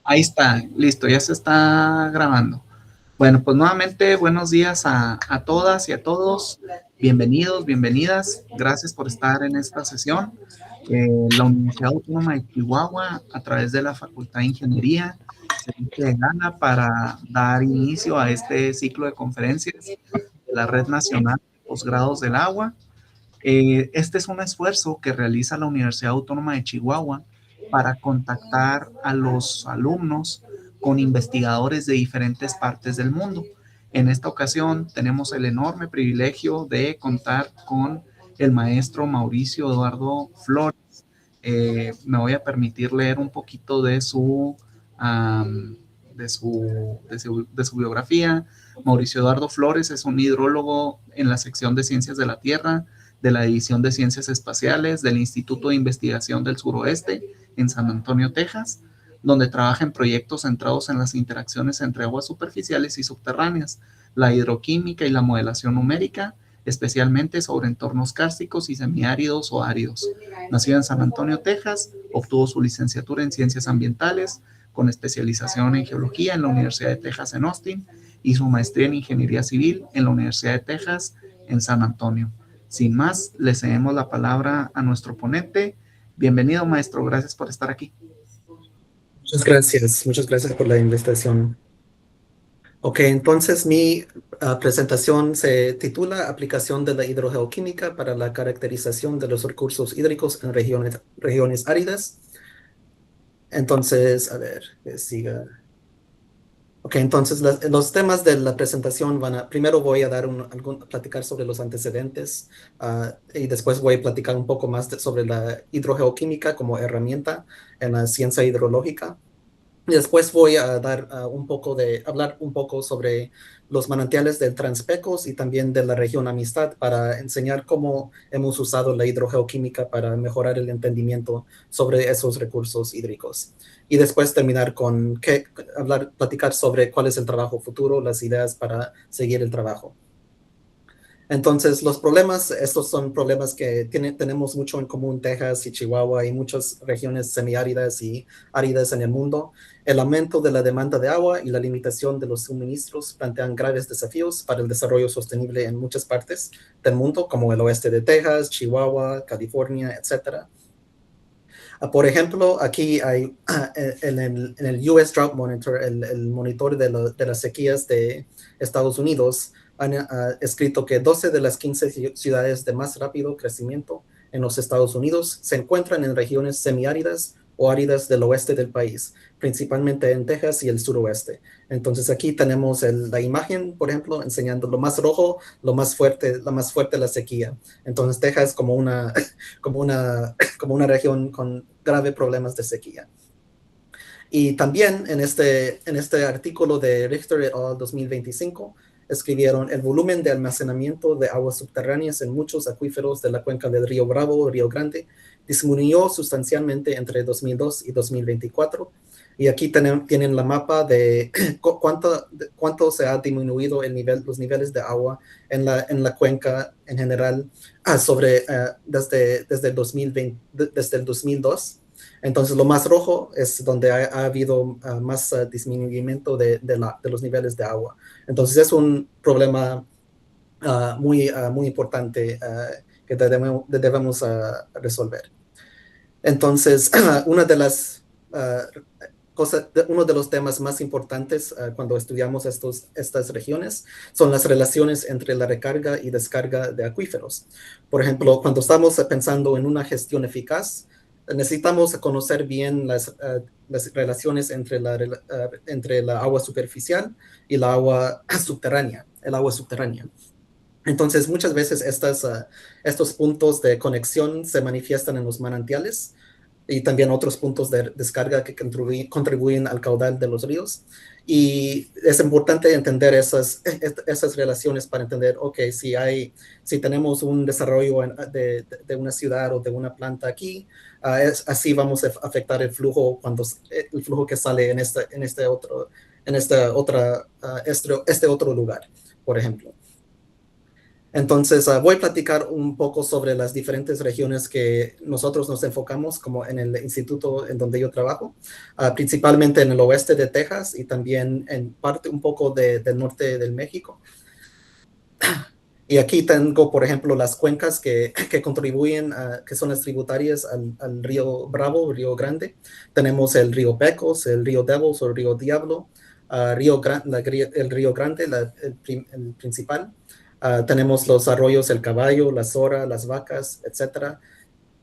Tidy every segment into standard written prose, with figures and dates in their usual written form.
Ahí está, listo, ya se está grabando. Bueno, pues nuevamente buenos días a todas y a todos. Bienvenidos, bienvenidas. Gracias por estar en esta sesión. La Universidad Autónoma de Chihuahua, a través de la Facultad de Ingeniería, se viste de gana para dar inicio a este ciclo de conferencias de la Red Nacional de Posgrados del Agua. Este es un esfuerzo que realiza la Universidad Autónoma de Chihuahua para contactar a los alumnos con investigadores de diferentes partes del mundo. En esta ocasión tenemos el enorme privilegio de contar con el maestro Mauricio Eduardo Flores. Me voy a permitir leer un poquito de su biografía. Mauricio Eduardo Flores es un hidrólogo en la sección de Ciencias de la Tierra de la División de Ciencias Espaciales del Instituto de Investigación del Suroeste en San Antonio, Texas, donde trabaja en proyectos centrados en las interacciones entre aguas superficiales y subterráneas, la hidroquímica y la modelación numérica, especialmente sobre entornos kársticos y semiáridos o áridos. Nacido en San Antonio, Texas, obtuvo su licenciatura en Ciencias Ambientales con especialización en Geología en la Universidad de Texas en Austin y su maestría en Ingeniería Civil en la Universidad de Texas en San Antonio. Sin más, le cedemos la palabra a nuestro ponente. Bienvenido, maestro. Gracias por estar aquí. Muchas gracias por la invitación. Ok, entonces mi presentación se titula Aplicación de la hidrogeoquímica para la caracterización de los recursos hídricos en regiones áridas. Entonces, a ver, que siga. Ok, entonces los temas de la presentación primero voy a dar platicar sobre los antecedentes y después voy a platicar un poco más sobre la hidrogeoquímica como herramienta en la ciencia hidrológica. Y después voy a hablar un poco sobre los manantiales del Transpecos y también de la región Amistad para enseñar cómo hemos usado la hidrogeoquímica para mejorar el entendimiento sobre esos recursos hídricos. Y después terminar con platicar sobre cuál es el trabajo futuro, las ideas para seguir el trabajo. Entonces, estos son problemas que tenemos mucho en común Texas y Chihuahua y muchas regiones semiáridas y áridas en el mundo. El aumento de la demanda de agua y la limitación de los suministros plantean graves desafíos para el desarrollo sostenible en muchas partes del mundo, como el oeste de Texas, Chihuahua, California, etc. Por ejemplo, aquí hay en el US Drought Monitor, el monitor de las sequías de Estados Unidos, han escrito que 12 de las 15 ciudades de más rápido crecimiento en los Estados Unidos se encuentran en regiones semiáridas o áridas del oeste del país, principalmente en Texas y el suroeste. Entonces aquí tenemos la imagen, por ejemplo, enseñando lo más rojo, la más fuerte la sequía. Entonces Texas como una región con graves problemas de sequía. Y también en este artículo de Richter et al. 2025, escribieron el volumen de almacenamiento de aguas subterráneas en muchos acuíferos de la cuenca del río Bravo, Río Grande, disminuyó sustancialmente entre 2002 y 2024. Y aquí tienen la mapa de cuánto se ha disminuido los niveles de agua en la cuenca en general desde el 2002. Entonces, lo más rojo es donde ha habido más disminuimiento de los niveles de agua. Entonces, es un problema muy importante que debemos resolver. Entonces, uno de los temas más importantes cuando estudiamos estas regiones son las relaciones entre la recarga y descarga de acuíferos. Por ejemplo, cuando estamos pensando en una gestión eficaz, necesitamos conocer bien las relaciones entre la agua superficial y el agua subterránea. Entonces, muchas veces estos puntos de conexión se manifiestan en los manantiales y también otros puntos de descarga que contribuyen al caudal de los ríos. Y es importante entender esas relaciones para entender, si tenemos un desarrollo de una ciudad o de una planta aquí, así vamos a afectar el flujo que sale en este otro lugar, por ejemplo. Entonces, voy a platicar un poco sobre las diferentes regiones que nosotros nos enfocamos, como en el instituto en donde yo trabajo, principalmente en el oeste de Texas y también en parte un poco del norte del México. Y aquí tengo, por ejemplo, las cuencas que contribuyen, que son las tributarias al río Bravo, Río Grande. Tenemos el río Pecos, el río Devils o el río Diablo, el río Grande, el principal. Tenemos los arroyos El Caballo, la Zora, las Vacas, etcétera.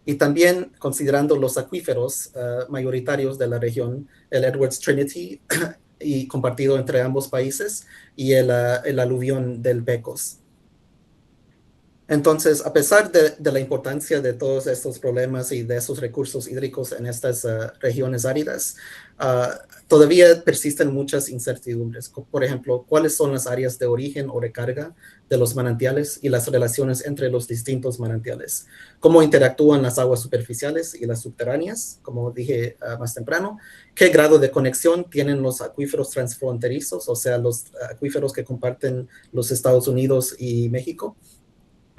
Y también considerando los acuíferos mayoritarios de la región, el Edwards Trinity, y compartido entre ambos países, y el aluvión del Pecos. Entonces, a pesar de la importancia de todos estos problemas y de esos recursos hídricos en estas regiones áridas, todavía persisten muchas incertidumbres. Por ejemplo, ¿cuáles son las áreas de origen o recarga de los manantiales y las relaciones entre los distintos manantiales? ¿Cómo interactúan las aguas superficiales y las subterráneas? Como dije más temprano, ¿qué grado de conexión tienen los acuíferos transfronterizos, o sea, los acuíferos que comparten los Estados Unidos y México?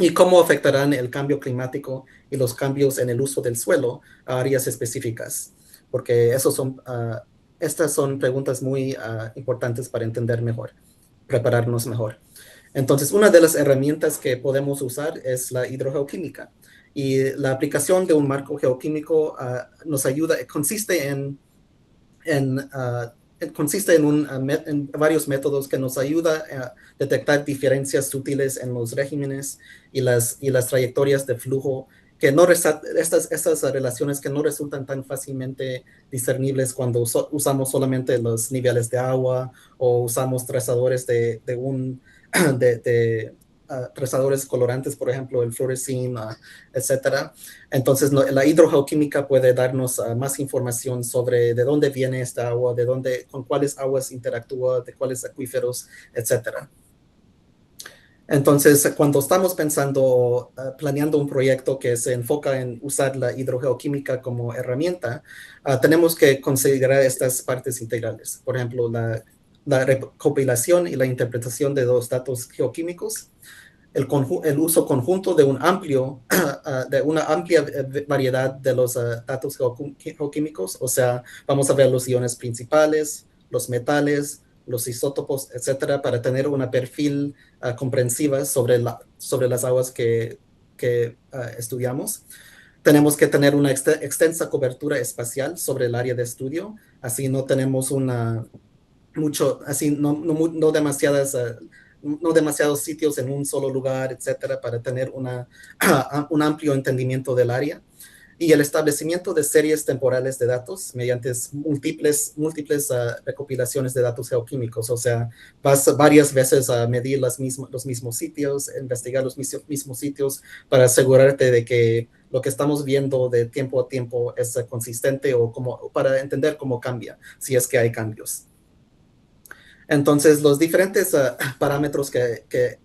¿Y cómo afectarán el cambio climático y los cambios en el uso del suelo a áreas específicas? Porque estas son preguntas muy importantes para entender mejor, prepararnos mejor. Entonces, una de las herramientas que podemos usar es la hidrogeoquímica. Y la aplicación de un marco geoquímico nos ayuda, consiste en varios métodos que nos ayuda a detectar diferencias sutiles en los regímenes y las trayectorias de flujo, que no estas relaciones que no resultan tan fácilmente discernibles cuando usamos solamente los niveles de agua o usamos trazadores de trazadores colorantes, por ejemplo, el fluorescein, etcétera. Entonces, la hidrogeoquímica puede darnos más información sobre de dónde viene esta agua, con cuáles aguas interactúa, de cuáles acuíferos, etcétera. Entonces, cuando estamos planeando un proyecto que se enfoca en usar la hidrogeoquímica como herramienta, tenemos que considerar estas partes integrales. Por ejemplo, la recopilación y la interpretación de los datos geoquímicos, el uso conjunto de de una amplia variedad de los datos geoquímicos, o sea, vamos a ver los iones principales, los metales, los isótopos, etcétera, para tener una perfil comprensiva sobre las aguas que estudiamos. Tenemos que tener una extensa cobertura espacial sobre el área de estudio, así no tenemos no demasiados sitios en un solo lugar, etcétera, para tener un amplio entendimiento del área. Y el establecimiento de series temporales de datos mediante múltiples recopilaciones de datos geoquímicos. O sea, vas varias veces a medir los mismos sitios, investigar los mismos sitios para asegurarte de que lo que estamos viendo de tiempo a tiempo es consistente para entender cómo cambia, si es que hay cambios. Entonces, los diferentes parámetros que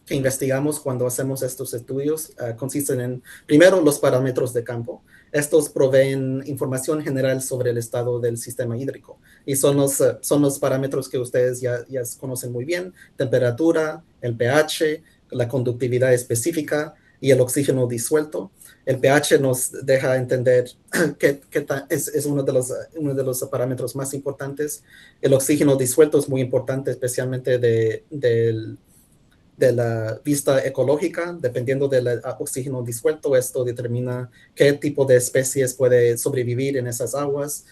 investigamos cuando hacemos estos estudios consisten en, primero, los parámetros de campo. Estos proveen información general sobre el estado del sistema hídrico y son los parámetros que ustedes ya conocen muy bien: temperatura, el pH, la conductividad específica y el oxígeno disuelto. El pH nos deja entender que es uno de los parámetros más importantes. El oxígeno disuelto es muy importante, especialmente de la vista ecológica. Dependiendo del oxígeno disuelto, esto determina qué tipo de especies puede sobrevivir en esas aguas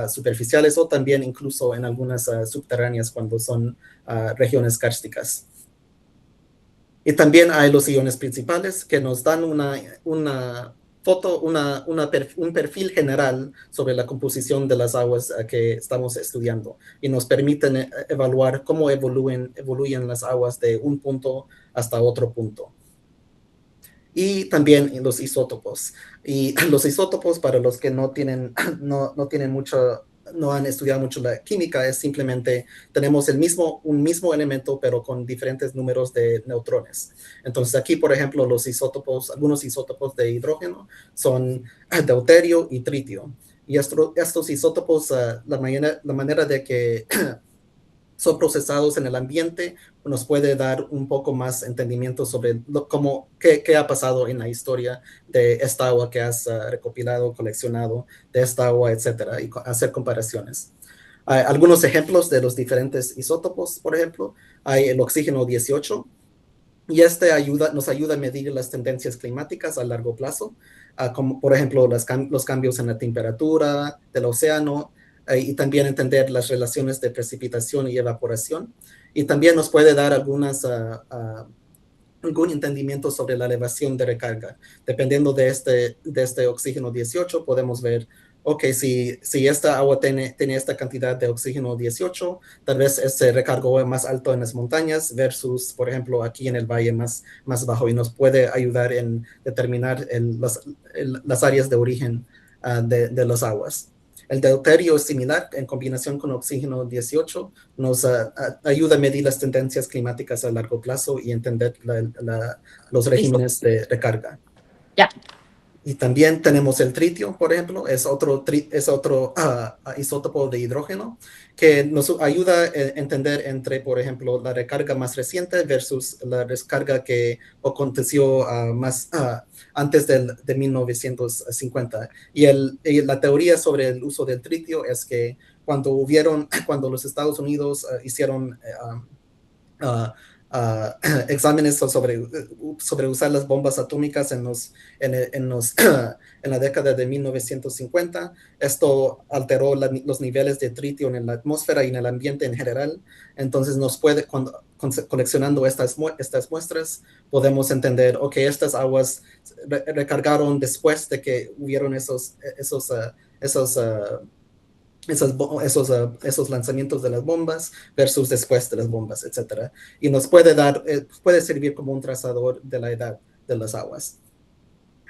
superficiales o también incluso en algunas subterráneas cuando son regiones kársticas. Y también hay los iones principales que nos dan un perfil general sobre la composición de las aguas que estamos estudiando y nos permiten evaluar cómo evoluyen las aguas de un punto hasta otro punto. Y también los isótopos. Y los isótopos, para los que no han estudiado mucho la química, es simplemente tenemos un mismo elemento, pero con diferentes números de neutrones. Entonces aquí, por ejemplo, algunos isótopos de hidrógeno son deuterio y tritio. Y estos isótopos, la manera de que son procesados en el ambiente, nos puede dar un poco más entendimiento sobre qué ha pasado en la historia de esta agua que has recopilado, coleccionado, de esta agua, etcétera, y hacer comparaciones. Hay algunos ejemplos de los diferentes isótopos, por ejemplo, hay el oxígeno 18, y nos ayuda a medir las tendencias climáticas a largo plazo, como por ejemplo los cambios en la temperatura del océano, y también entender las relaciones de precipitación y evaporación. Y también nos puede dar algún entendimiento sobre la elevación de recarga. Dependiendo de este oxígeno 18, podemos ver, ok, si esta agua tiene esta cantidad de oxígeno 18, tal vez se recargó más alto en las montañas versus, por ejemplo, aquí en el valle más bajo, y nos puede ayudar en determinar las áreas de origen de las aguas. El deuterio es similar, en combinación con oxígeno 18, nos ayuda a medir las tendencias climáticas a largo plazo y entender los regímenes de recarga. Ya. Y también tenemos el tritio, por ejemplo, es otro isótopo de hidrógeno que nos ayuda a entender entre, por ejemplo, la recarga más reciente versus la recarga que aconteció antes de 1950. Y la teoría sobre el uso del tritio es que cuando los Estados Unidos hicieron exámenes sobre usar las bombas atómicas en la década de 1950. Esto alteró los niveles de tritio en la atmósfera y en el ambiente en general. Entonces coleccionando estas muestras, podemos entender, ok, estas aguas recargaron después de que hubieron esos lanzamientos de las bombas versus después de las bombas, etcétera. Y nos puede servir como un trazador de la edad de las aguas.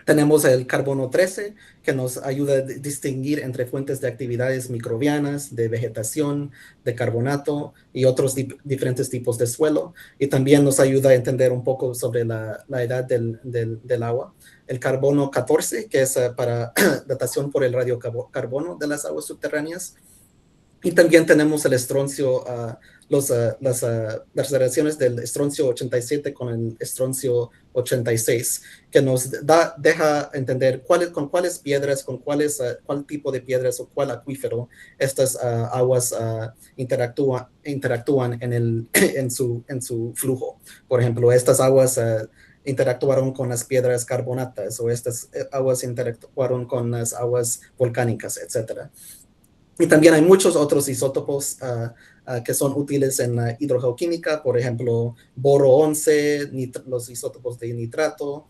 Tenemos el carbono 13, que nos ayuda a distinguir entre fuentes de actividades microbianas, de vegetación, de carbonato y otros diferentes tipos de suelo. Y también nos ayuda a entender un poco sobre la edad del agua. El carbono 14, que es para datación por el radiocarbono de las aguas subterráneas. Y también tenemos el estroncio, las relaciones del estroncio 87 con el estroncio 86, que nos deja entender con cuáles piedras, cuál tipo de piedras o cuál acuífero estas aguas interactúan en su flujo. Por ejemplo, estas aguas interactuaron con las piedras carbonatas, o estas aguas interactuaron con las aguas volcánicas, etcétera. Y también hay muchos otros isótopos que son útiles en la hidrogeoquímica, por ejemplo, boro 11, los isótopos de nitrato,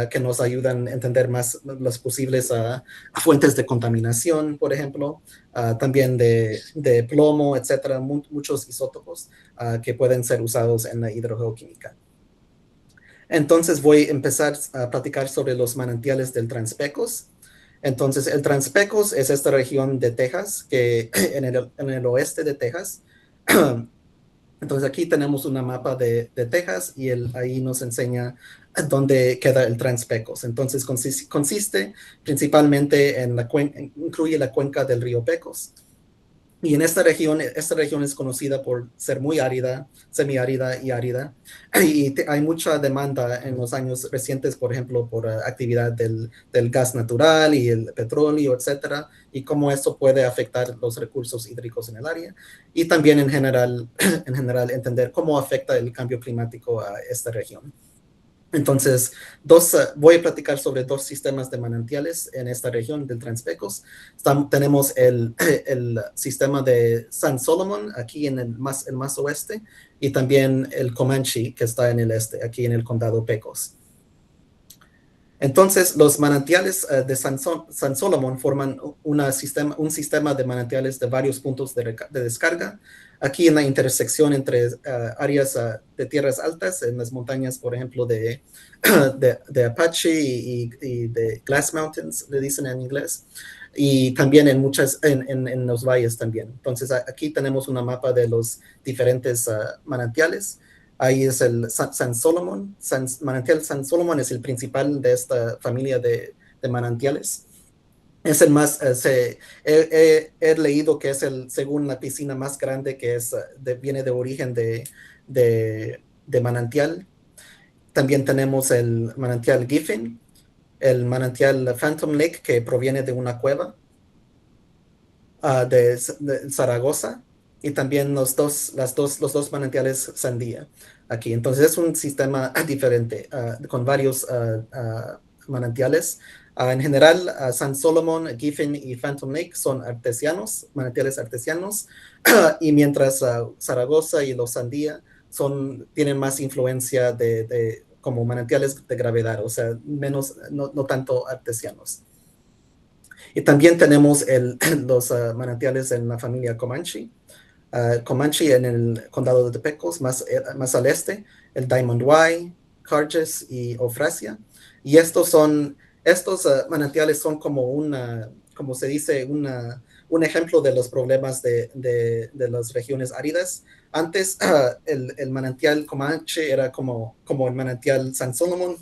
que nos ayudan a entender más las posibles fuentes de contaminación, por ejemplo, también de plomo, etcétera, muchos isótopos que pueden ser usados en la hidrogeoquímica. Entonces voy a empezar a platicar sobre los manantiales del Transpecos. Entonces, el Transpecos es esta región de Texas, que en el oeste de Texas. Entonces, aquí tenemos una mapa de Texas y ahí nos enseña dónde queda el Transpecos. Entonces, consiste principalmente incluye la cuenca del río Pecos. Y en esta región es conocida por ser muy árida, semiárida y árida. Y hay mucha demanda en los años recientes, por ejemplo, por actividad del gas natural y el petróleo, etcétera, y cómo eso puede afectar los recursos hídricos en el área. Y también en general entender cómo afecta el cambio climático a esta región. Entonces, voy a platicar sobre dos sistemas de manantiales en esta región del Transpecos. Tenemos el sistema de San Solomon, aquí en el más oeste, y también el Comanche, que está en el este, aquí en el condado Pecos. Entonces, los manantiales de San Solomon forman un sistema de manantiales de varios puntos de descarga. Aquí en la intersección entre áreas de tierras altas, en las montañas, por ejemplo, de Apache y de Glass Mountains, le dicen en inglés, y también en los valles también. Entonces, aquí tenemos una mapa de los diferentes manantiales. Ahí es el San Solomon. Manantial San Solomon es el principal de esta familia de manantiales. Es el más, he leído que es según la piscina más grande que viene de origen de manantial. También tenemos el manantial Giffin, el manantial Phantom Lake, que proviene de una cueva de Zaragoza, y también los dos manantiales Sandía aquí. Entonces es un sistema diferente, con varios manantiales. En general, San Solomon, Giffin y Phantom Lake son artesianos, manantiales artesianos, y mientras Zaragoza y los Sandía tienen más influencia como manantiales de gravedad, o sea, menos, no tanto artesianos. Y también tenemos los manantiales en la familia Comanche. Comanche en el condado de Pecos, más al este, el Diamond Y, Carges y Eufrasia. Y estos manantiales son como se dice, un ejemplo de los problemas de las regiones áridas. Antes, el manantial Comanche era como el manantial San Solomon,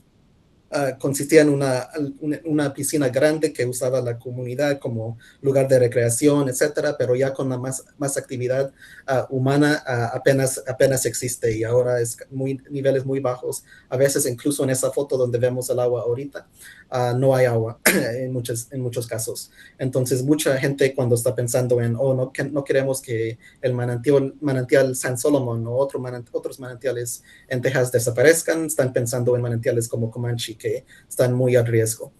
consistía en una piscina grande que usaba la comunidad como lugar de recreación, etcétera, pero ya con la más actividad humana apenas existe, y ahora es niveles muy bajos. A veces incluso en esa foto donde vemos el agua ahorita, no hay agua en muchos casos. Entonces mucha gente, cuando está pensando en, no queremos que el manantial San Solomon o otros manantiales en Texas desaparezcan, están pensando en manantiales como Comanche, que están muy a riesgo.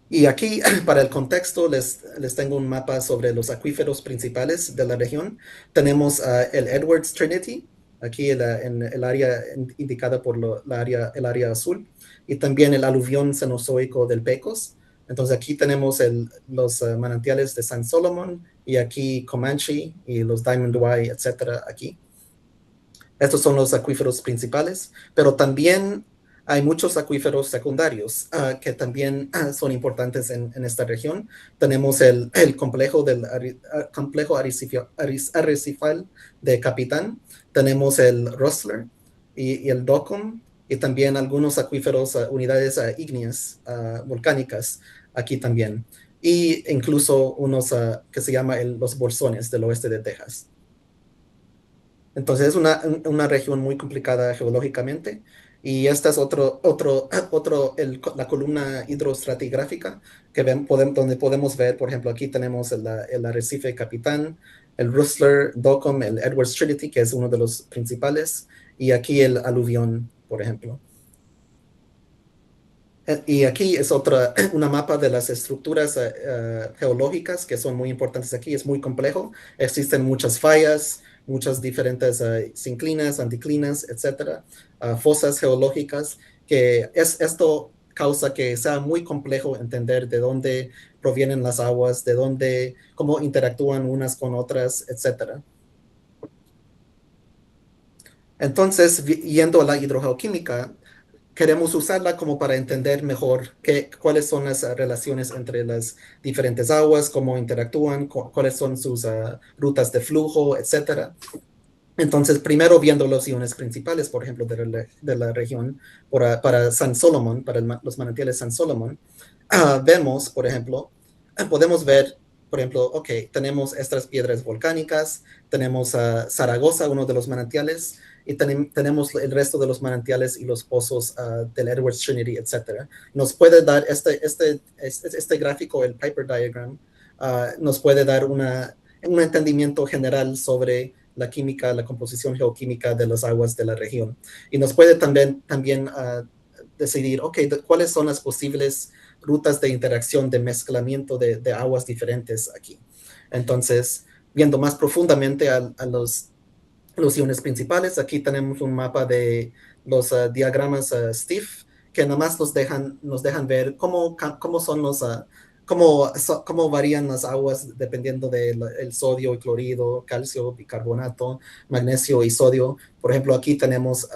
Y aquí, para el contexto, les tengo un mapa sobre los acuíferos principales de la región. Tenemos el Edwards Trinity, aquí en el área indicada por el área azul, y también el aluvión cenozoico del Pecos. Entonces aquí tenemos los manantiales de San Solomon, y aquí Comanche y los Diamond Y, etcétera, aquí. Estos son los acuíferos principales, pero también hay muchos acuíferos secundarios que también son importantes en esta región. Tenemos el complejo arrecifal de Capitán, tenemos el Rustler y el Docum, y también algunos acuíferos, unidades ígneas volcánicas aquí también, y incluso unos que se llaman los bolsones del oeste de Texas. Entonces es una región muy complicada geológicamente, y esta es la columna hidroestratigráfica donde podemos ver, por ejemplo, aquí tenemos el arrecife Capitán, el Rustler, Docum, el Edwards Trinity, que es uno de los principales, y aquí el aluvión, por ejemplo. Y aquí es una mapa de las estructuras geológicas que son muy importantes aquí. Es muy complejo. Existen muchas fallas, muchas diferentes sinclinas, anticlinas, etcétera, fosas geológicas, que esto causa que sea muy complejo entender de dónde provienen las aguas, cómo interactúan unas con otras, etcétera. Entonces, yendo a la hidrogeoquímica, queremos usarla como para entender mejor cuáles son las relaciones entre las diferentes aguas, cómo interactúan, cuáles son sus rutas de flujo, etcétera. Entonces, primero viendo los iones principales, por ejemplo, de la región, para San Solomon, para los manantiales San Solomon, vemos, por ejemplo, podemos ver, por ejemplo, ok, tenemos estas piedras volcánicas, tenemos Zaragoza, uno de los manantiales, y tenemos el resto de los manantiales y los pozos del Edwards Trinity, etc. Nos puede dar este gráfico, el Piper Diagram, nos puede dar un entendimiento general sobre la química, la composición geoquímica de las aguas de la región. Y nos puede también decidir, ok, cuáles son las posibles rutas de interacción, de mezclamiento de aguas diferentes aquí. Entonces, viendo más profundamente a los iones principales, aquí tenemos un mapa de los diagramas STIF, que nada más nos dejan ver cómo son cómo varían las aguas dependiendo del sodio y clorido, calcio, bicarbonato, magnesio y sodio. Por ejemplo, aquí tenemos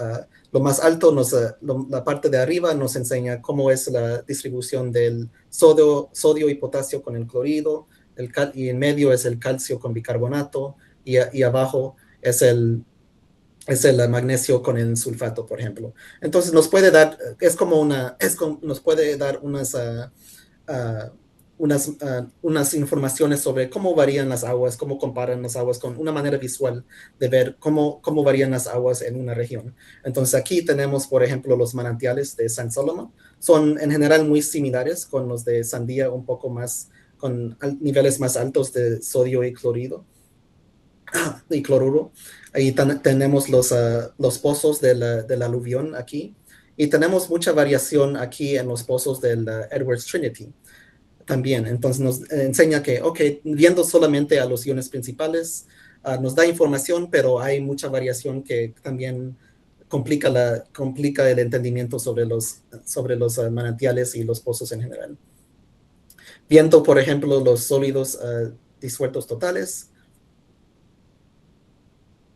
lo más alto, la parte de arriba nos enseña cómo es la distribución del sodio y potasio con el clorido, y en medio es el calcio con bicarbonato, y abajo es el magnesio con el sulfato, por ejemplo. Entonces nos puede dar, nos puede dar unas informaciones sobre cómo varían las aguas, cómo comparan las aguas, con una manera visual de ver cómo varían las aguas en una región. Entonces aquí tenemos, por ejemplo, los manantiales de San Solomon. Son en general muy similares con los de Sandía, un poco más, con niveles más altos de sodio y cloruro. Ahí tenemos los pozos del aluvión aquí. Y tenemos mucha variación aquí en los pozos del Edwards Trinity también. Entonces nos enseña que, ok, viendo solamente a los iones principales, nos da información, pero hay mucha variación que también complica el entendimiento sobre los manantiales y los pozos en general. Viendo, por ejemplo, los sólidos disueltos totales,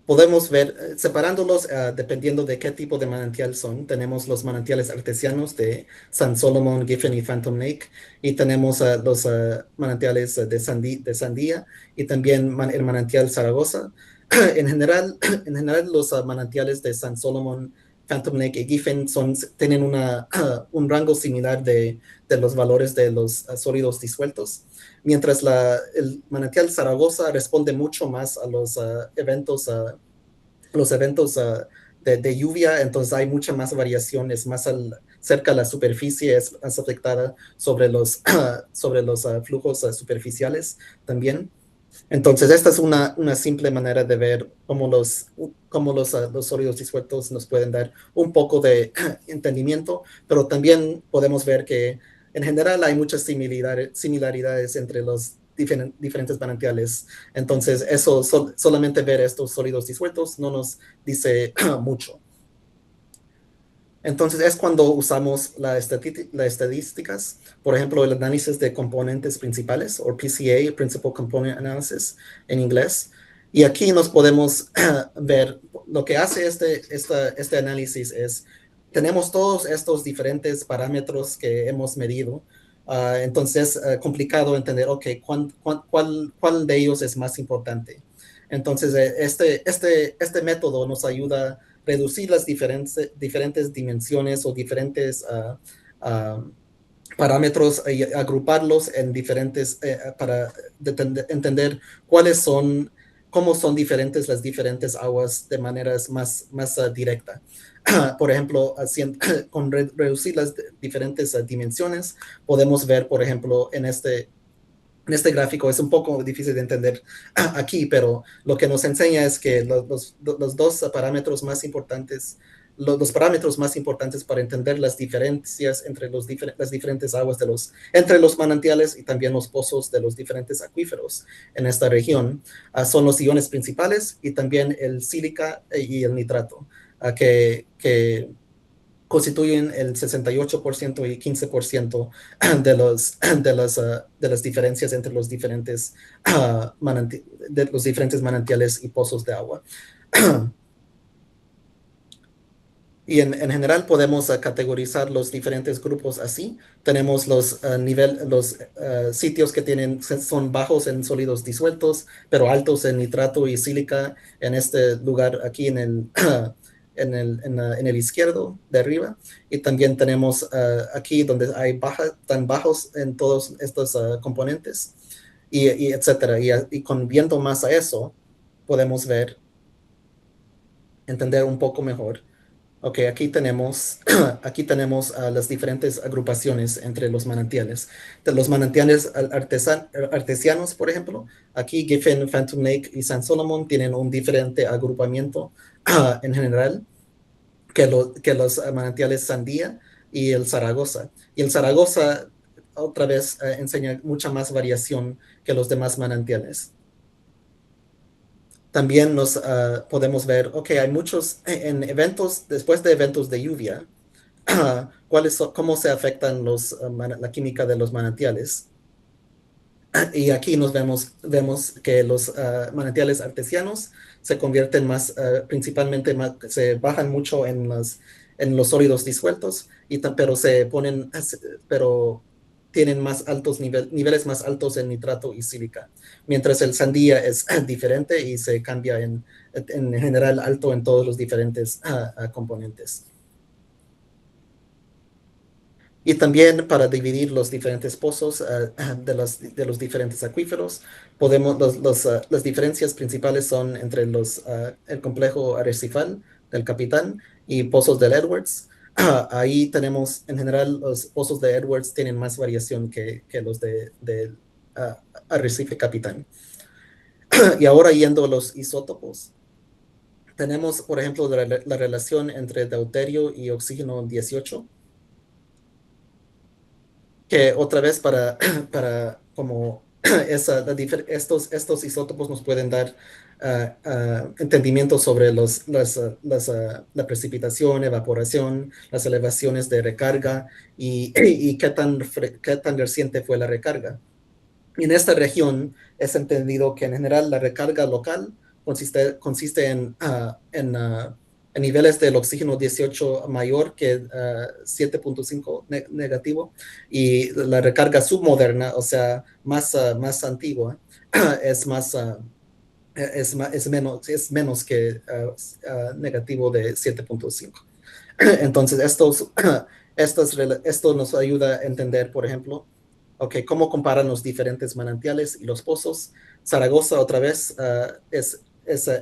podemos ver, separándolos dependiendo de qué tipo de manantial son. Tenemos los manantiales artesianos de San Solomon, Giffen y Phantom Lake, y tenemos los manantiales de Sandía y también el manantial Zaragoza. En general, los manantiales de San Solomon, Phantom Lake y Giffen tienen un rango similar de los valores de los sólidos disueltos, mientras el manantial Zaragoza responde mucho más a los eventos de lluvia. Entonces hay mucha más variación, es más cerca a la superficie, es más afectada sobre los flujos superficiales también. Entonces, esta es una simple manera de ver cómo los sólidos disueltos nos pueden dar un poco de entendimiento, pero también podemos ver que en general hay muchas similaridades entre los diferentes manantiales. Entonces, eso solamente ver estos sólidos disueltos no nos dice mucho. Entonces es cuando usamos las estadísticas, por ejemplo, el análisis de componentes principales, o PCA, Principal Component Analysis en inglés. Y aquí nos podemos ver, lo que hace este análisis es, tenemos todos estos diferentes parámetros que hemos medido. Entonces es complicado entender, ok, ¿cuál de ellos es más importante? Entonces este método nos ayuda reducir las diferentes dimensiones o diferentes parámetros y agruparlos en diferentes para entender cómo son diferentes las diferentes aguas de maneras más directa. Por ejemplo, con reducir las diferentes dimensiones, podemos ver, por ejemplo, en este gráfico, es un poco difícil de entender aquí, pero lo que nos enseña es que los dos parámetros más importantes, los parámetros más importantes para entender las diferencias entre las diferentes aguas entre los manantiales y también los pozos de los diferentes acuíferos en esta región, son los iones principales y también el sílica y el nitrato, que constituyen el 68% y 15% de las diferencias entre los diferentes manantiales y pozos de agua. Y en general podemos categorizar los diferentes grupos así. Tenemos los sitios que son bajos en sólidos disueltos, pero altos en nitrato y sílica en este lugar aquí en el izquierdo de arriba. Y también tenemos aquí donde hay tan bajos en todos estos componentes, y etcétera. Y viendo más a eso, podemos entender un poco mejor. Ok, aquí tenemos, las diferentes agrupaciones entre los manantiales. De los manantiales artesianos, por ejemplo, aquí Giffen, Phantom Lake y San Solomon tienen un diferente agrupamiento en general que los manantiales Sandía y el Zaragoza. Y el Zaragoza otra vez enseña mucha más variación que los demás manantiales. También nos podemos ver, ok, hay muchos en eventos, después de eventos de lluvia, cómo se afectan la química de los manantiales. Y aquí vemos que los manantiales artesianos se convierten principalmente se bajan mucho en los sólidos disueltos, pero tienen niveles más altos en nitrato y sílica, mientras el sandía es diferente y se cambia en general alto en todos los diferentes componentes. Y también para dividir los diferentes pozos de los diferentes acuíferos, las diferencias principales son entre el complejo arrecifal del Capitán y pozos del Edwards. Ahí tenemos, en general, los pozos de Edwards tienen más variación que los del arrecife Capitán. Y ahora yendo a los isótopos, tenemos, por ejemplo, la relación entre deuterio y oxígeno 18, que otra vez para como estos isótopos nos pueden dar entendimiento sobre la precipitación, evaporación, las elevaciones de recarga y qué tan reciente fue la recarga. Y en esta región es entendido que en general la recarga local consiste en niveles del oxígeno 18 mayor que 7.5 negativo, y la recarga submoderna, o sea, más antigua, es es menos que negativo de 7.5. Entonces, esto nos ayuda a entender, por ejemplo, cómo comparan los diferentes manantiales y los pozos. Zaragoza, otra vez, es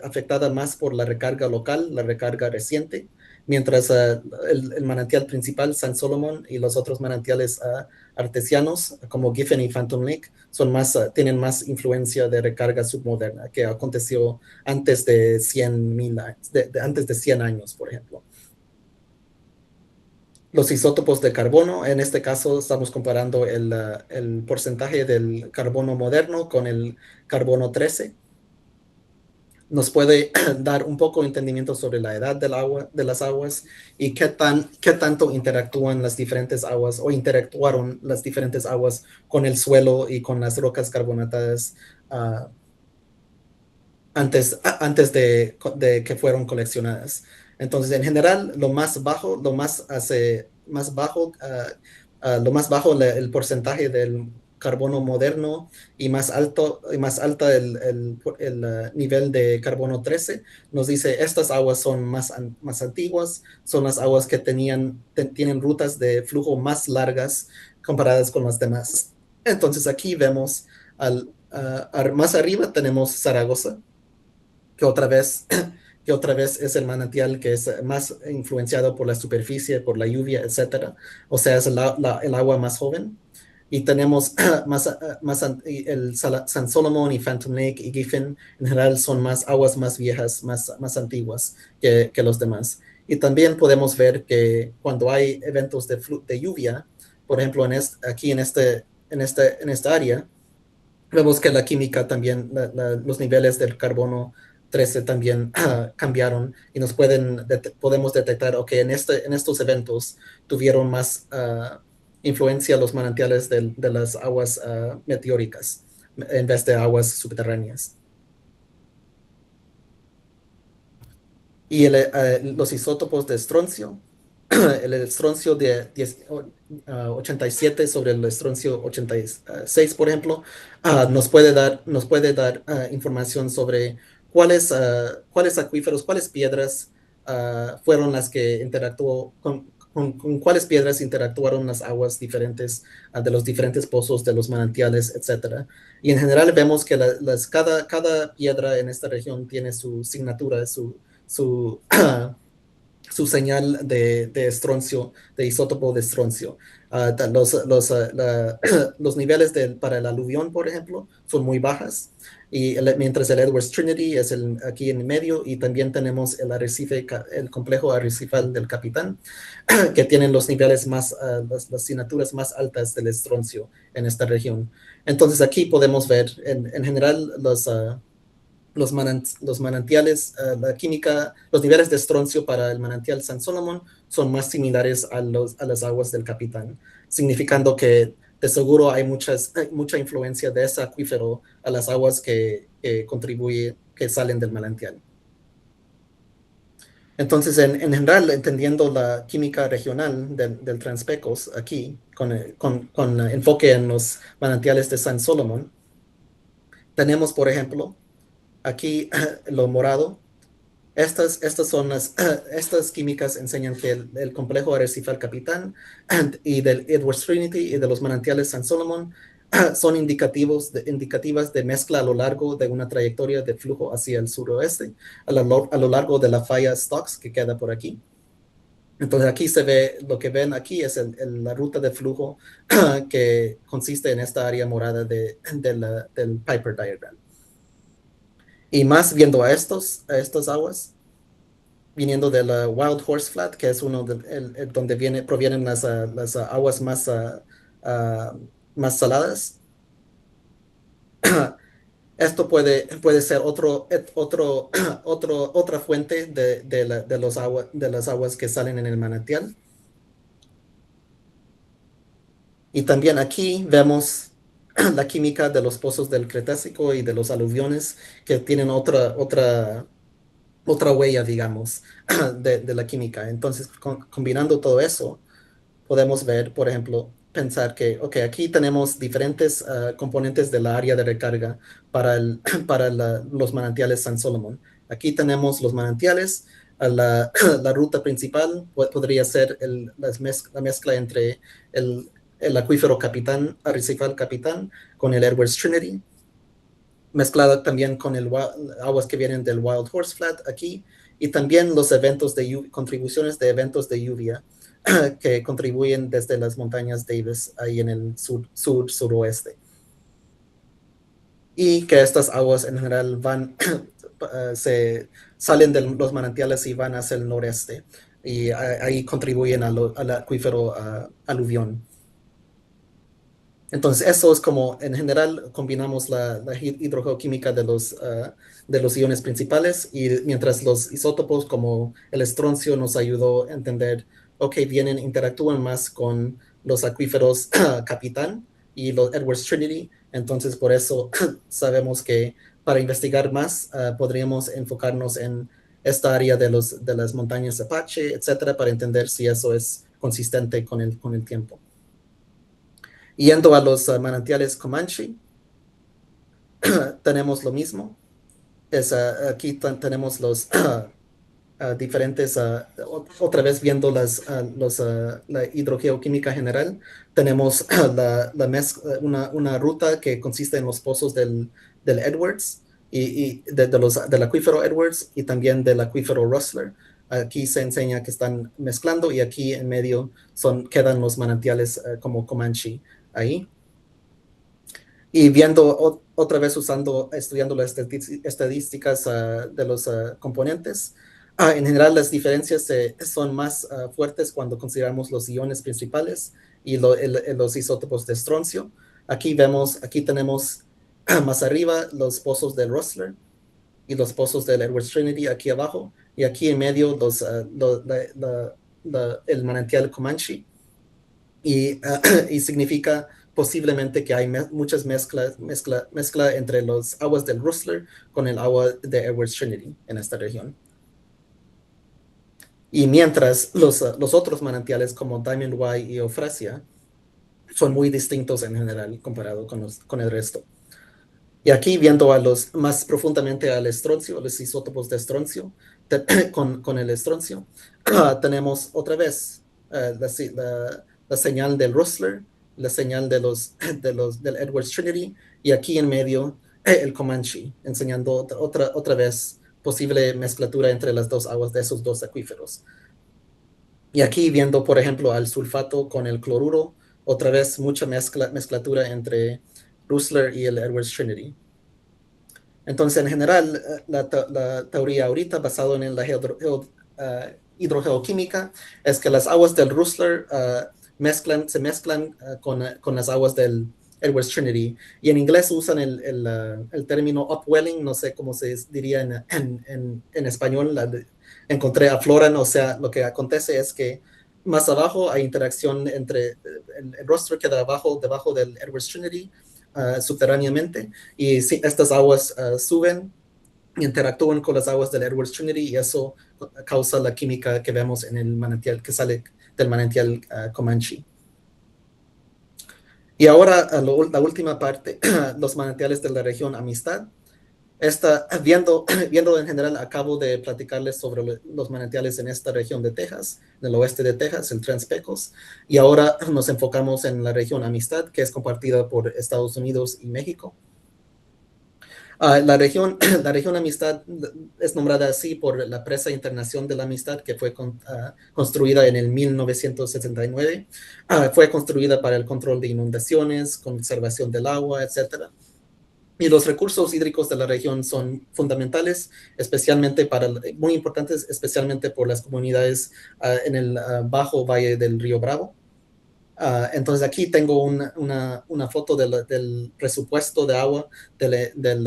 afectada más por la recarga local, la recarga reciente, mientras el manantial principal, San Solomon, y los otros manantiales artesianos, como Giffen y Phantom Lake, tienen más influencia de recarga submoderna, que aconteció antes de 100 años, por ejemplo. Los isótopos de carbono, en este caso estamos comparando el porcentaje del carbono moderno con el carbono 13. Nos puede dar un poco de entendimiento sobre la edad de las aguas y qué tanto interactúan las diferentes aguas o interactuaron las diferentes aguas con el suelo y con las rocas carbonatadas antes de que fueron coleccionadas. Entonces, en general, lo más bajo el porcentaje del carbono moderno y más alta el nivel de carbono 13, nos dice estas aguas son más antiguas, son las aguas que tienen rutas de flujo más largas comparadas con las demás. Entonces, aquí vemos más arriba tenemos Zaragoza, que otra vez es el manantial que es más influenciado por la superficie, por la lluvia, etcétera. O sea, es el agua más joven. Y tenemos el San Solomon y Phantom Lake y Giffen, en general son aguas más viejas, más antiguas que los demás. Y también podemos ver que cuando hay eventos de lluvia, por ejemplo, aquí en esta área, vemos que la química también, los niveles del carbono 13 también cambiaron, y podemos detectar, en estos eventos tuvieron más influencia los manantiales de las aguas meteóricas en vez de aguas subterráneas. Y los isótopos de estroncio, el estroncio de 87 sobre el estroncio 86, por ejemplo, nos puede dar información sobre cuáles acuíferos, cuáles piedras fueron las que con cuáles piedras interactuaron las aguas diferentes de los diferentes pozos, de los manantiales, etcétera. Y en general vemos que cada piedra en esta región tiene su signatura, su señal de estroncio, de isótopo de estroncio. Los niveles para el aluvión, por ejemplo, son muy bajas, mientras el Edwards Trinity es aquí en medio, y también tenemos el complejo arrecifal del Capitán, que tienen los niveles las asignaturas más altas del estroncio en esta región. Entonces aquí podemos ver en general los manantiales, la química, los niveles de estroncio para el manantial San Solomon son más similares a las aguas del Capitán, significando que de seguro hay mucha influencia de ese acuífero a las aguas que salen del manantial. Entonces, en general, entendiendo la química regional del Transpecos aquí, con enfoque en los manantiales de San Solomon, tenemos, por ejemplo, aquí lo morado Estas son estas químicas enseñan que el complejo arrecifal Capitán y del Edwards Trinity y de los manantiales San Solomon son indicativas de mezcla a lo largo de una trayectoria de flujo hacia el suroeste, a lo largo de la falla Stokes que queda por aquí. Entonces aquí se ve, lo que ven aquí es la ruta de flujo que consiste en esta área morada del Piper Diagram. Y más viendo a estas aguas, viniendo de la Wild Horse Flat, que es donde provienen las aguas más saladas. Esto puede ser otra fuente de las aguas que salen en el manantial. Y también aquí vemos la química de los pozos del Cretácico y de los aluviones que tienen otra huella, digamos, de la química. Entonces, combinando todo eso, podemos ver, por ejemplo, pensar que, ok, aquí tenemos diferentes componentes de la área de recarga para, para los manantiales San Solomon. Aquí tenemos los manantiales, la ruta principal podría ser la mezcla entre el acuífero Capitán, arrecifal Capitán, con el Edwards Trinity, mezclada también con aguas que vienen del Wild Horse Flat aquí, y también los contribuciones de eventos de lluvia que contribuyen desde las montañas Davis ahí en el suroeste. Y que estas aguas en general se salen de los manantiales y van hacia el noreste, y ahí contribuyen al acuífero aluvión. Entonces, eso es como, en general, combinamos la hidrogeoquímica de los iones principales, y mientras los isótopos como el estroncio nos ayudó a entender, ok, interactúan más con los acuíferos Capitán y los Edwards Trinity. Entonces, por eso sabemos que para investigar más, podríamos enfocarnos en esta área de las montañas Apache, etcétera, para entender si eso es consistente con el tiempo. Yendo a los manantiales Comanche, tenemos lo mismo. Aquí tenemos los diferentes, otra vez viendo la hidrogeoquímica general, tenemos una ruta que consiste en los pozos del Edwards y del acuífero Edwards y también del acuífero Rustler. Aquí se enseña que están mezclando, y aquí en medio quedan los manantiales como Comanche ahí. Y viendo otra vez estudiando las estadísticas de los componentes, en general las diferencias son más fuertes cuando consideramos los iones principales y los isótopos de estroncio. Aquí tenemos más arriba los pozos del Rustler y los pozos del Edwards Trinity aquí abajo, y aquí en medio el manantial Comanche, y significa posiblemente que hay muchas mezcla entre los aguas del Rustler con el agua de Edwards Trinity en esta región. Y mientras los otros manantiales como Diamond Y y Eufrasia son muy distintos en general comparado con el resto. Y aquí viendo más profundamente al estroncio, los isótopos de estroncio, con el estroncio, tenemos otra vez la señal del Rustler, la señal del Edwards Trinity, y aquí en medio el Comanche, enseñando otra vez posible mezclatura entre las dos aguas de esos dos acuíferos. Y aquí viendo, por ejemplo, al sulfato con el cloruro, otra vez mucha mezclatura entre Rustler y el Edwards Trinity. Entonces, en general, la teoría ahorita basada en la hidrogeoquímica es que las aguas del Rustler se mezclan con las aguas del Edwards Trinity, y en inglés usan el término upwelling, no sé cómo se diría en español, encontré afloran, o sea, lo que acontece es que más abajo hay interacción entre el Rustler queda debajo del Edwards Trinity subterráneamente, y si estas aguas suben y interactúan con las aguas del Edwards Trinity, y eso causa la química que vemos en el manantial que sale del manantial Comanche. Y ahora la última parte, los manantiales de la región Amistad. Viendo en general, acabo de platicarles sobre los manantiales en esta región de Texas, en el oeste de Texas, el Trans-Pecos, y ahora nos enfocamos en la región Amistad, que es compartida por Estados Unidos y México. La región Amistad es nombrada así por la Presa Internacional de la Amistad, que fue construida en el 1979. Fue construida para el control de inundaciones, conservación del agua, etc. Y los recursos hídricos de la región son fundamentales, muy importantes, especialmente por las comunidades en el bajo valle del río Bravo. Entonces aquí tengo una foto del presupuesto de agua del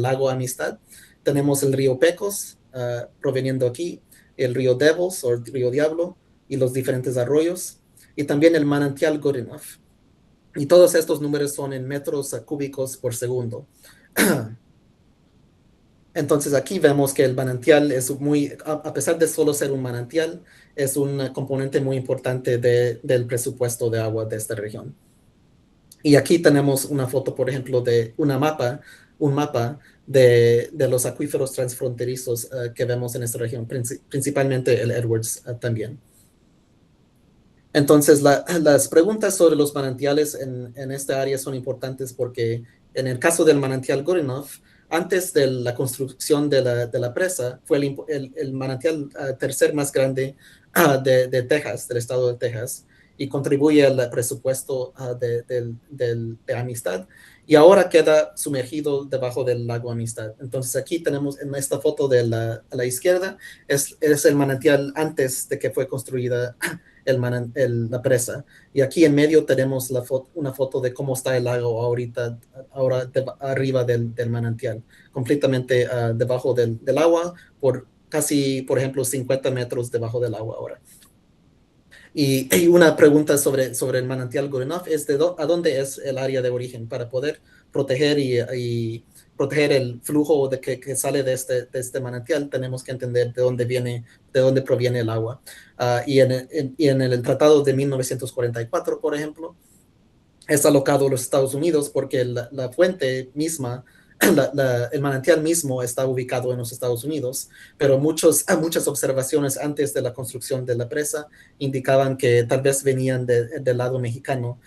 lago Amistad. Tenemos el río Pecos proveniendo aquí, el río Devils o el río Diablo y los diferentes arroyos, y también el manantial Good Enough. Y todos estos números son en metros cúbicos por segundo. Entonces aquí vemos que el manantial a pesar de solo ser un manantial, es un componente muy importante del presupuesto de agua de esta región. Y aquí tenemos una foto, por ejemplo, de un mapa de los acuíferos transfronterizos que vemos en esta región, principalmente el Edwards también. Entonces, las preguntas sobre los manantiales en esta área son importantes porque en el caso del manantial Good Enough, antes de la construcción de la presa, fue el manantial tercer más grande de Texas, del estado de Texas, y contribuye al presupuesto de Amistad, y ahora queda sumergido debajo del lago Amistad. Entonces aquí tenemos en esta foto a la izquierda, es el manantial antes de que fue construida la presa. Y aquí en medio tenemos una foto de cómo está el lago ahora arriba del manantial, completamente debajo del agua, por ejemplo, 50 metros debajo del agua ahora. Y una pregunta sobre el manantial Good Enough es a dónde es el área de origen para poder proteger y proteger el flujo que sale de este manantial. Tenemos que entender de dónde proviene el agua. Y en el Tratado de 1944, por ejemplo, es alocado a los Estados Unidos porque la fuente misma, el manantial mismo está ubicado en los Estados Unidos, pero muchas observaciones antes de la construcción de la presa indicaban que tal vez venían del lado mexicano,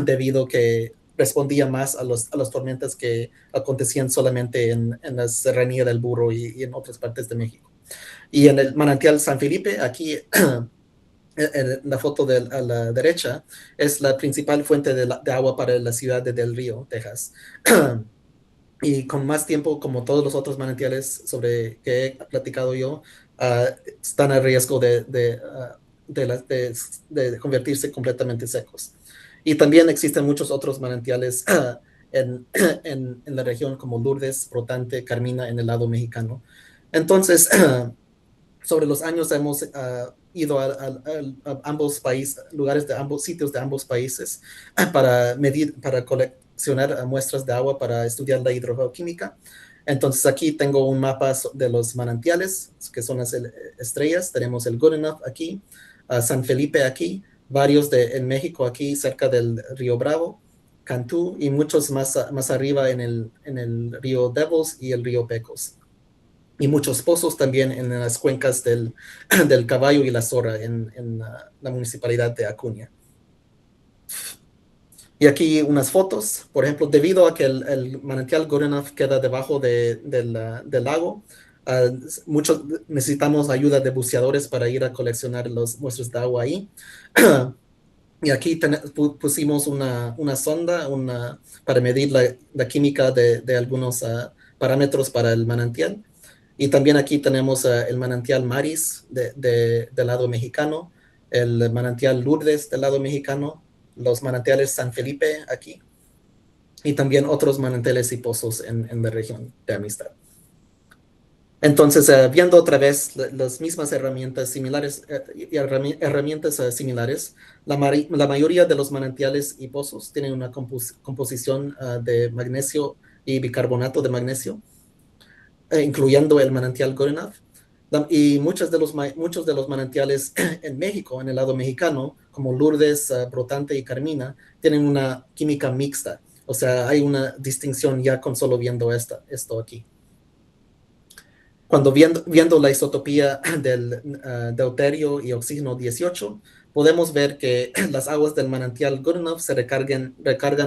debido a que respondía más a las tormentas que acontecían solamente en la serranía del Burro y en otras partes de México. Y en el manantial San Felipe, aquí la foto a la derecha, es la principal fuente de agua para la ciudad de Del Río, Texas. Y con más tiempo, como todos los otros manantiales sobre que he platicado yo, están a riesgo de convertirse completamente secos. Y también existen muchos otros manantiales en la región, como Lourdes, Brotante, Carmina, en el lado mexicano. Entonces, sobre los años hemos ido a ambos países, sitios de ambos países para coleccionar muestras de agua para estudiar la hidrogeoquímica. Entonces aquí tengo un mapa de los manantiales, que son las estrellas. Tenemos el Good Enough aquí, San Felipe aquí, varios en México aquí cerca del río Bravo, Cantú, y muchos más arriba en el río Devils y el río Pecos. Y muchos pozos también en las cuencas del Caballo y la Zorra en la municipalidad de Acuña. Y aquí unas fotos, por ejemplo, debido a que el manantial Good Enough queda debajo del lago, necesitamos ayuda de buceadores para ir a coleccionar las muestras de agua ahí. Y aquí pusimos una sonda para medir la química de algunos parámetros para el manantial. Y también aquí tenemos el manantial Maris del lado mexicano, el manantial Lourdes del lado mexicano, los manantiales San Felipe aquí, y también otros manantiales y pozos en la región de Amistad. Entonces, viendo otra vez las mismas herramientas similares, la mayoría de los manantiales y pozos tienen una composición de magnesio y bicarbonato de magnesio, incluyendo el manantial Good Enough. Y muchos de los manantiales en México, en el lado mexicano, como Lourdes, Brotante y Carmina, tienen una química mixta. O sea, hay una distinción ya con solo viendo esto aquí. Cuando viendo la isotopía del deuterio y oxígeno 18, podemos ver que las aguas del manantial Goodenough se recargan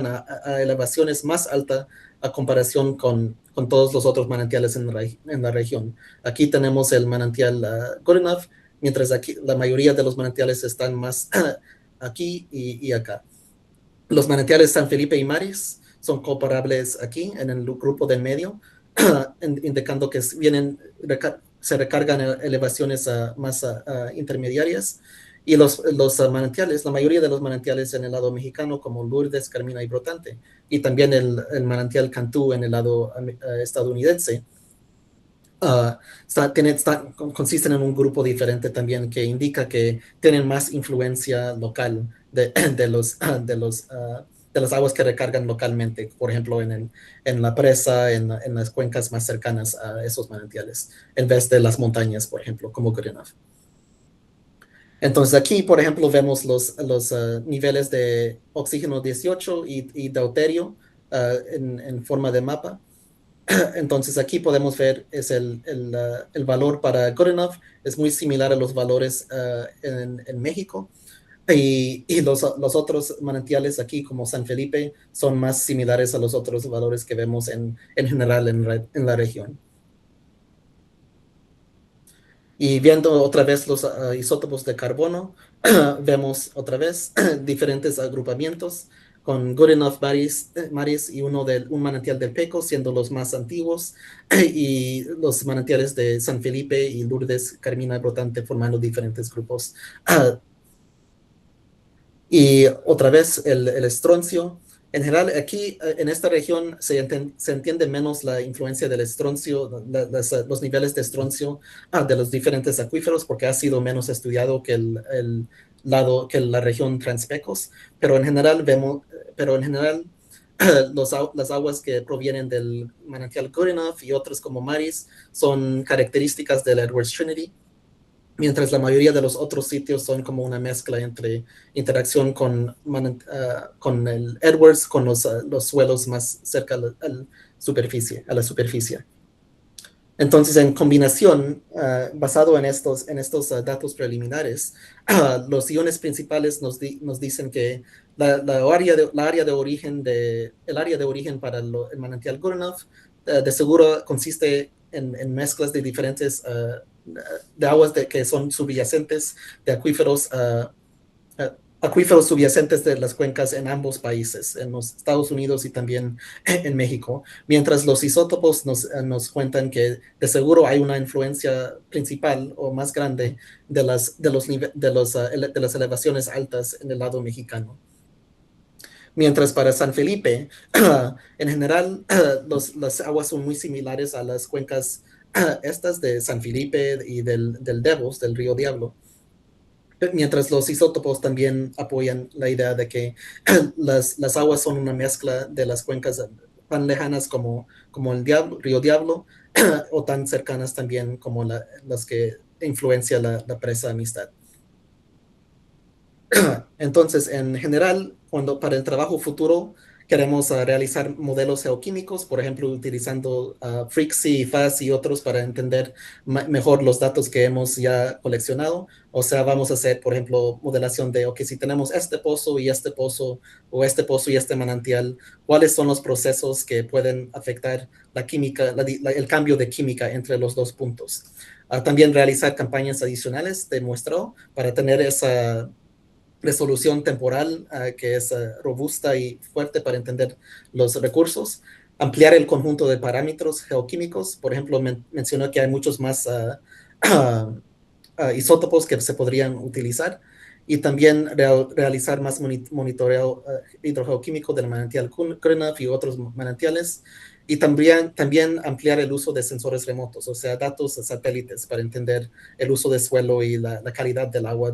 a elevaciones más altas a comparación con todos los otros manantiales en la región. Aquí tenemos el manantial Goodenough, mientras aquí la mayoría de los manantiales están más aquí y acá. Los manantiales San Felipe y Maris son comparables aquí en el grupo del medio, indicando que se recargan elevaciones más intermediarias. Y los manantiales, la mayoría de los manantiales en el lado mexicano, como Lourdes, Carmina y Brotante, y también el manantial Cantú en el lado estadounidense, consisten en un grupo diferente también que indica que tienen más influencia local de las aguas que recargan localmente, por ejemplo, en la presa, en las cuencas más cercanas a esos manantiales, en vez de las montañas, por ejemplo, como Goodenough. Entonces aquí, por ejemplo, vemos los niveles de oxígeno 18 y deuterio en forma de mapa. Entonces aquí podemos ver es el valor para Goodenough es muy similar a los valores en México, y los otros manantiales aquí como San Felipe son más similares a los otros valores que vemos en general en la región. Y viendo otra vez los isótopos de carbono, vemos otra vez diferentes agrupamientos con Goodenough Maris y un manantial del Peco siendo los más antiguos, y los manantiales de San Felipe y Lourdes, Carmina y Brotante formando diferentes grupos. Y otra vez el estroncio. En general, aquí en esta región se entiende menos la influencia del estroncio, los niveles de estroncio de los diferentes acuíferos, porque ha sido menos estudiado que la región Transpecos, pero en general las aguas que provienen del manantial Goodenough y otros como Maris son características del Edwards Trinity, mientras la mayoría de los otros sitios son como una mezcla entre interacción con el Edwards, con los suelos más cerca a la superficie. Entonces, en combinación, basado en estos datos preliminares, los iones principales nos dicen que el área de origen para el manantial Goodenough de seguro consiste en mezclas de diferentes de aguas que son subyacentes de acuíferos subyacentes de las cuencas en ambos países, en los Estados Unidos y también en México, mientras los isótopos nos cuentan que de seguro hay una influencia principal o más grande de las elevaciones altas en el lado mexicano. Mientras para San Felipe, en general, las aguas son muy similares a las cuencas estas de San Felipe y del Devos, del río Diablo. Mientras los isótopos también apoyan la idea de que las aguas son una mezcla de las cuencas tan lejanas como el río Diablo, o tan cercanas también como las que influencia la presa Amistad. Entonces, en general, para el trabajo futuro queremos realizar modelos geoquímicos, por ejemplo, utilizando FRIXI, FAS y otros para entender mejor los datos que hemos ya coleccionado. O sea, vamos a hacer, por ejemplo, modelación de, si tenemos este pozo y este pozo, o este pozo y este manantial, ¿cuáles son los procesos que pueden afectar la química, el cambio de química entre los dos puntos? También realizar campañas adicionales de muestreo para tener esa resolución temporal que es robusta y fuerte para entender los recursos, ampliar el conjunto de parámetros geoquímicos. Por ejemplo, mencionó que hay muchos más isótopos que se podrían utilizar, y también realizar más monitoreo hidrogeoquímico del manantial Goodenough y otros manantiales, y también ampliar el uso de sensores remotos, o sea, datos satélites para entender el uso de suelo y la calidad del agua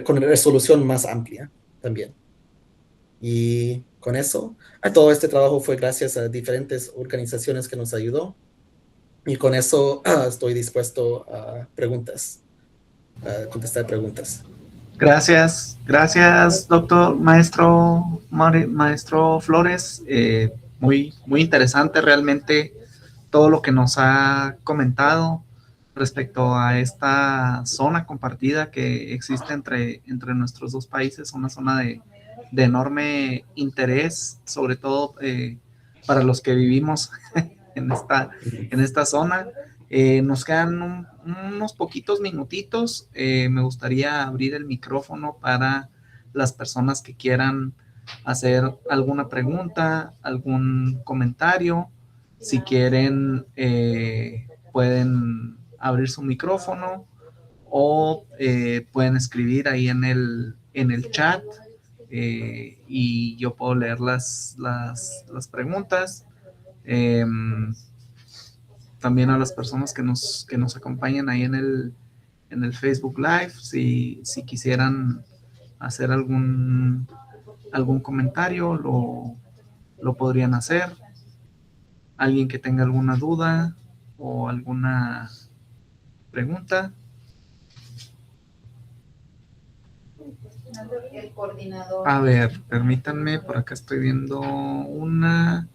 con resolución más amplia también. Y con eso, todo este trabajo fue gracias a diferentes organizaciones que nos ayudó. Y con eso estoy dispuesto a contestar preguntas. Gracias, doctor maestro Flores. Muy interesante realmente todo lo que nos ha comentado respecto a esta zona compartida que existe entre nuestros dos países, una zona de enorme interés, sobre todo para los que vivimos en esta zona. Nos quedan unos poquitos minutitos. Me gustaría abrir el micrófono para las personas que quieran hacer alguna pregunta, algún comentario. Si quieren, pueden abrir su micrófono o pueden escribir ahí en el chat, y yo puedo leer las preguntas. También a las personas que nos acompañan ahí en el Facebook Live, si quisieran hacer algún comentario, lo podrían hacer. Alguien que tenga alguna duda o alguna pregunta. A ver, permítanme, por acá estoy viendo una.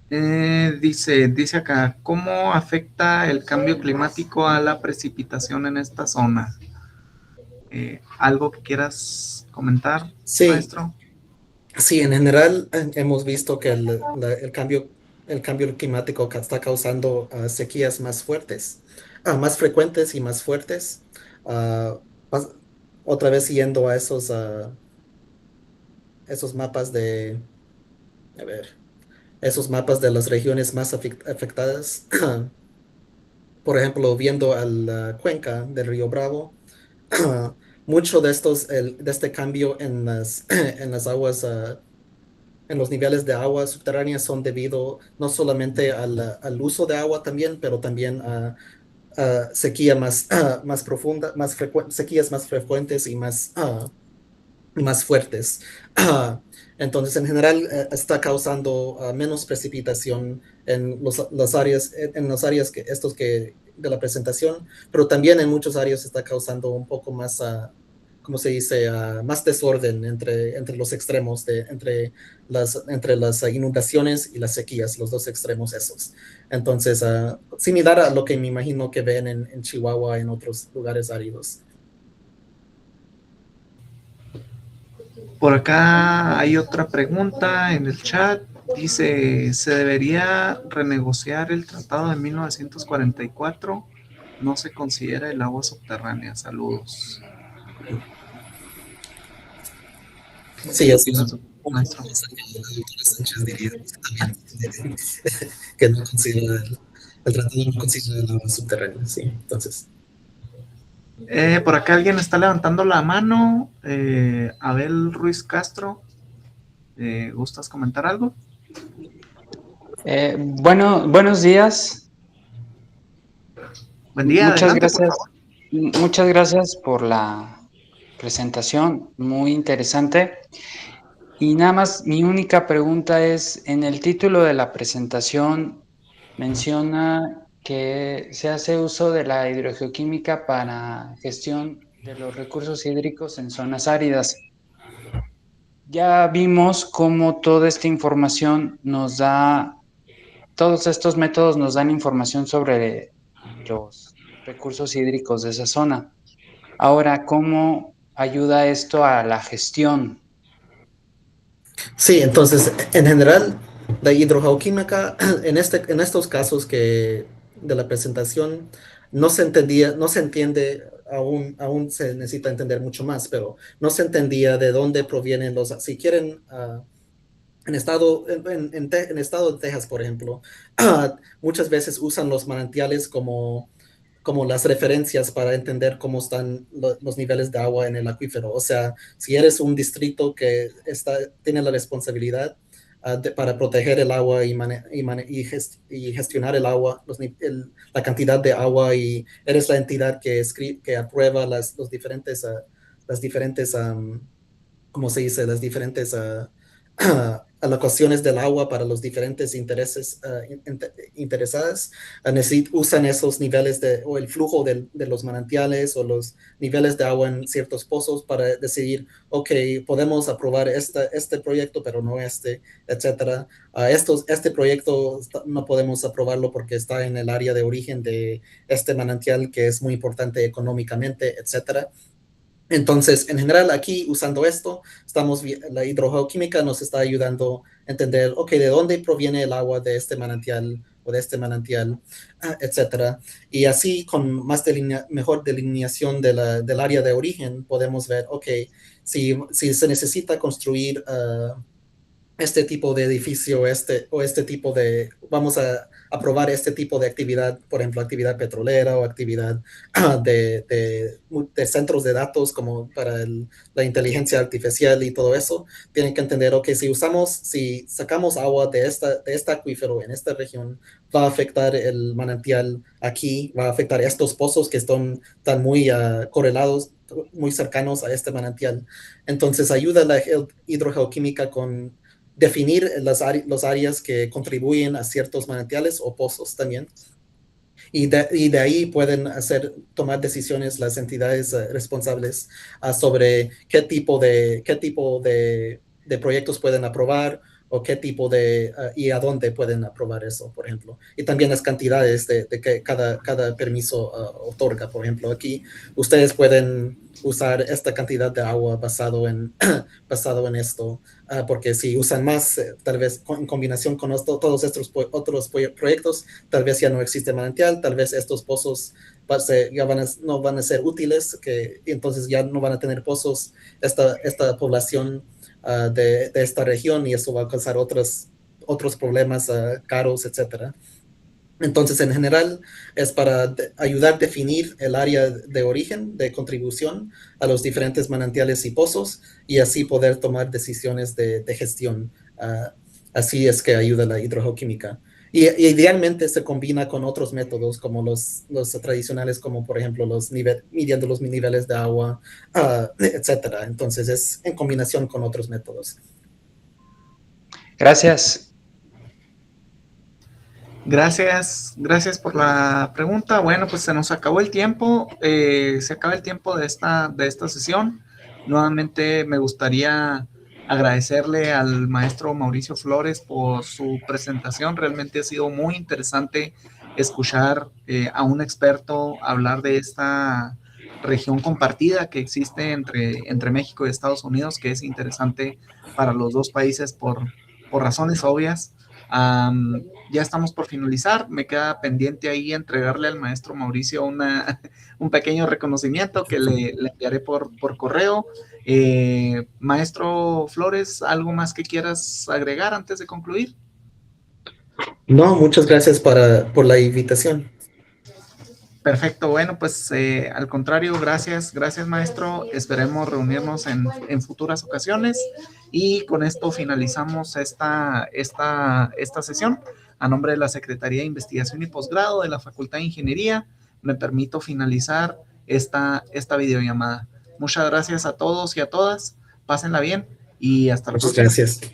Dice acá, ¿cómo afecta el cambio climático a la precipitación en esta zona? ¿Algo que quieras comentar, Sí, maestro? sí, en general hemos visto que el cambio climático está causando sequías más fuertes, más frecuentes y más fuertes. Ah, pas- Otra vez yendo a esos mapas a ver, esos mapas de las regiones más afectadas. Por ejemplo, viendo a la cuenca del Río Bravo, mucho de este cambio en en las aguas, en los niveles de agua subterráneas son debido no solamente al uso de agua también, pero también a sequía más profunda, sequías más frecuentes y más fuertes. Entonces, en general, está causando menos precipitación en las áreas, en las áreas de la presentación, pero también en muchas áreas está causando un poco más, ¿cómo se dice? Más desorden entre los extremos, entre las inundaciones y las sequías, los dos extremos esos. Entonces, similar a lo que me imagino que ven en Chihuahua, en otros lugares áridos. Por acá hay otra pregunta en el chat. Dice, ¿se debería renegociar el tratado de 1944? No se considera el agua subterránea. Saludos. Sí, ¿Qué es opinas, un poco maestro? más allá de la doctora Sánchez diría también que no considera el tratado no considera el agua subterránea, sí. Entonces, Por acá alguien está levantando la mano. Abel Ruiz Castro, ¿gustas comentar algo? Bueno, buenos días. Buen día, adelante, por favor. Muchas gracias por la presentación, muy interesante. Y nada más, mi única pregunta es, en el título de la presentación menciona que se hace uso de la hidrogeoquímica para gestión de los recursos hídricos en zonas áridas. Ya vimos cómo toda esta información nos da, todos estos métodos nos dan información sobre los recursos hídricos de esa zona. Ahora, ¿cómo ayuda esto a la gestión? sí, entonces, en general, la hidrogeoquímica, en estos casos de la presentación, no se entiende, aún se necesita entender mucho más, pero no se entendía de dónde provienen si quieren, en estado de Texas, por ejemplo, muchas veces usan los manantiales como las referencias para entender cómo están los niveles de agua en el acuífero. O sea, si eres un distrito que tiene la responsabilidad para proteger el agua y gestionar el agua, la cantidad de agua, y eres la entidad que aprueba las diferentes, ¿cómo se dice? Las diferentes alocaciones del agua para los diferentes interesadas, usan esos niveles o el flujo de los manantiales o los niveles de agua en ciertos pozos para decidir, ok, podemos aprobar este proyecto, pero no etcétera. Este proyecto no podemos aprobarlo porque está en el área de origen de este manantial que es muy importante económicamente, etcétera. Entonces, en general, aquí usando esto, la hidrogeoquímica nos está ayudando a entender, ok, de dónde proviene el agua de este manantial o de este manantial, etcétera. Y así, con mejor delineación del área de origen, podemos ver, ok, si se necesita construir este tipo de edificio, vamos a aprobar este tipo de actividad, por ejemplo, actividad petrolera o actividad de centros de datos como para la inteligencia artificial y todo eso, tienen que entender, ok, si sacamos agua de este acuífero en esta región, va a afectar el manantial aquí, va a afectar estos pozos que están muy correlados, muy cercanos a este manantial. Entonces ayuda la hidrogeoquímica con definir las áreas que contribuyen a ciertos manantiales o pozos también. Y de ahí pueden tomar decisiones las entidades responsables sobre qué tipo de proyectos pueden aprobar o qué tipo y a dónde pueden aprobar eso, por ejemplo. Y también las cantidades de que cada permiso otorga. Por ejemplo, aquí ustedes pueden usar esta cantidad de agua basado en esto, porque si usan más, tal vez en combinación con todos estos otros proyectos, tal vez ya no existe manantial, tal vez estos pozos ya no van a ser útiles, y entonces ya no van a tener pozos esta población de esta región, y eso va a causar otros problemas caros, etcétera. Entonces, en general, es para ayudar a definir el área de origen, de contribución a los diferentes manantiales y pozos, y así poder tomar decisiones de gestión. Así es que ayuda la hidrogeoquímica. Y idealmente se combina con otros métodos como los tradicionales, como por ejemplo midiendo los niveles de agua, etcétera. Entonces, es en combinación con otros métodos. Gracias. Gracias por la pregunta. Bueno, pues se nos acabó el tiempo, se acaba el tiempo de esta sesión. Nuevamente me gustaría agradecerle al maestro Mauricio Flores por su presentación. Realmente ha sido muy interesante escuchar a un experto hablar de esta región compartida que existe entre México y Estados Unidos, que es interesante para los dos países por razones obvias. Ya estamos por finalizar, me queda pendiente ahí entregarle al maestro Mauricio un pequeño reconocimiento que le enviaré por correo. Maestro Flores, ¿algo más que quieras agregar antes de concluir? No, muchas gracias por la invitación. Perfecto, bueno, pues al contrario, gracias maestro, esperemos reunirnos en futuras ocasiones y con esto finalizamos esta sesión. A nombre de la Secretaría de Investigación y Posgrado de la Facultad de Ingeniería, me permito finalizar esta videollamada. Muchas gracias a todos y a todas, pásenla bien y hasta la próxima. Muchas gracias.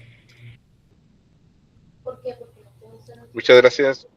Muchas gracias.